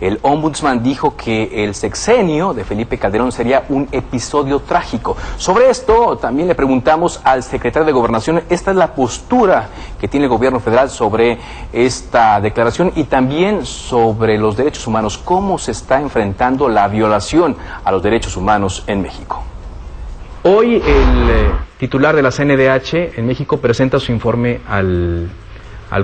El ombudsman dijo que el sexenio de Felipe Calderón sería un episodio trágico. Sobre esto también le preguntamos al secretario de Gobernación. Esta es la postura que tiene el gobierno federal sobre esta declaración y también sobre los derechos humanos. ¿Cómo se está enfrentando la violación a los derechos humanos en México? Hoy el titular de la CNDH en México presenta su informe al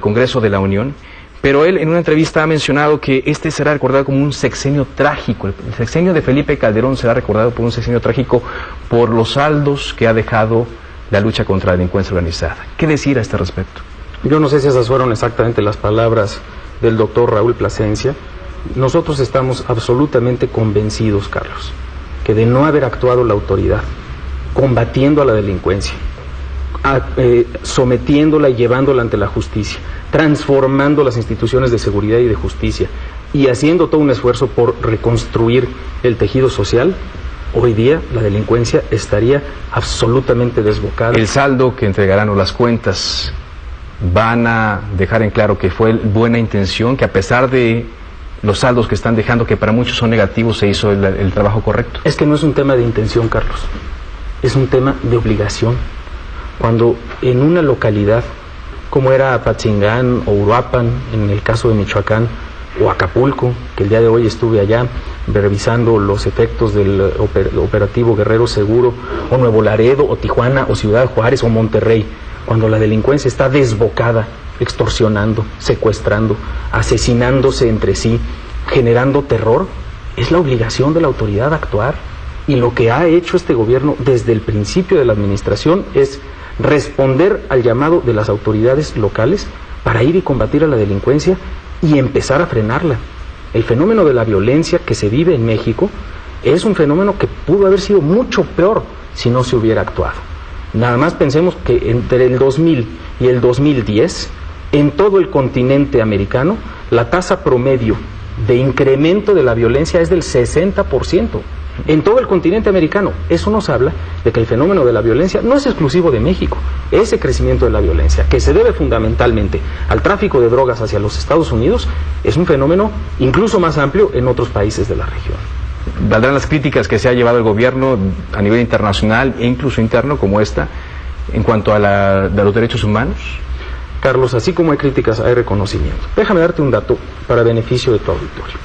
Congreso de la Unión, pero él en una entrevista ha mencionado que este será recordado como un sexenio trágico. El sexenio de Felipe Calderón será recordado por un sexenio trágico por los saldos que ha dejado la lucha contra la delincuencia organizada. ¿Qué decir a este respecto? Yo no sé si esas fueron exactamente las palabras del doctor Raúl Plasencia. Nosotros estamos absolutamente convencidos, Carlos, que de no haber actuado la autoridad combatiendo a la delincuencia, sometiéndola y llevándola ante la justicia, transformando las instituciones de seguridad y de justicia y haciendo todo un esfuerzo por reconstruir el tejido social, hoy día la delincuencia estaría absolutamente desbocada. El saldo que entregarán o las cuentas van a dejar en claro que fue buena intención, que a pesar de los saldos que están dejando, que para muchos son negativos, se hizo el trabajo correcto. Es que no es un tema de intención, Carlos, es un tema de obligación. Cuando en una localidad como era Apatzingán o Uruapan, en el caso de Michoacán, o Acapulco, que el día de hoy estuve allá revisando los efectos del operativo Guerrero Seguro, o Nuevo Laredo, o Tijuana, o Ciudad Juárez, o Monterrey, cuando la delincuencia está desbocada, extorsionando, secuestrando, asesinándose entre sí, generando terror, es la obligación de la autoridad actuar. Y lo que ha hecho este gobierno desde el principio de la administración es responder al llamado de las autoridades locales para ir y combatir a la delincuencia y empezar a frenarla. El fenómeno de la violencia que se vive en México es un fenómeno que pudo haber sido mucho peor si no se hubiera actuado. Nada más pensemos que entre el 2000 y el 2010, en todo el continente americano, la tasa promedio de incremento de la violencia es del 60%. En todo el continente americano. Eso nos habla de que el fenómeno de la violencia no es exclusivo de México. Ese crecimiento de la violencia, que se debe fundamentalmente al tráfico de drogas hacia los Estados Unidos, es un fenómeno incluso más amplio en otros países de la región. ¿Valdrán las críticas que se ha llevado el gobierno a nivel internacional e incluso interno como esta en cuanto a los derechos humanos? Carlos, así como hay críticas, hay reconocimiento. Déjame darte un dato para beneficio de tu auditorio.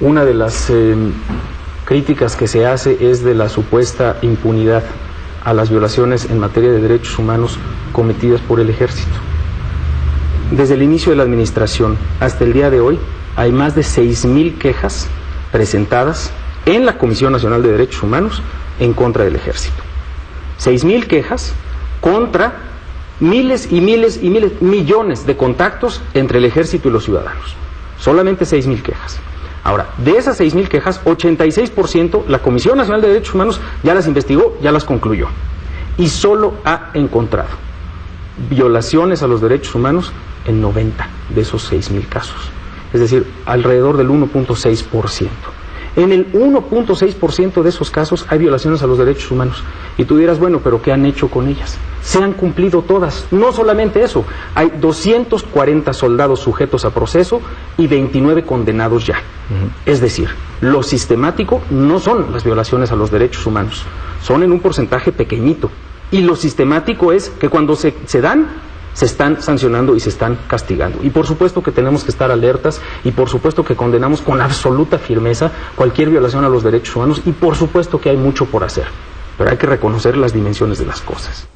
Una de las críticas que se hace es de la supuesta impunidad a las violaciones en materia de derechos humanos cometidas por el ejército. Desde el inicio de la administración hasta el día de hoy hay más de 6,000 quejas presentadas en la Comisión Nacional de Derechos Humanos en contra del ejército. 6,000 quejas contra miles y miles y miles, millones de contactos entre el ejército y los ciudadanos. Solamente 6,000 quejas. Ahora, de esas 6,000 quejas, 86% la Comisión Nacional de Derechos Humanos ya las investigó, ya las concluyó. Y solo ha encontrado violaciones a los derechos humanos en 90 de esos 6,000 casos. Es decir, alrededor del 1.6%. En el 1.6% de esos casos hay violaciones a los derechos humanos. Y tú dirás, bueno, ¿pero qué han hecho con ellas? Se han cumplido todas. No solamente eso, hay 240 soldados sujetos a proceso y 29 condenados ya. Es decir, lo sistemático no son las violaciones a los derechos humanos, son en un porcentaje pequeñito. Y lo sistemático es que cuando se dan, se están sancionando y se están castigando. Y por supuesto que tenemos que estar alertas y por supuesto que condenamos con absoluta firmeza cualquier violación a los derechos humanos y por supuesto que hay mucho por hacer, pero hay que reconocer las dimensiones de las cosas.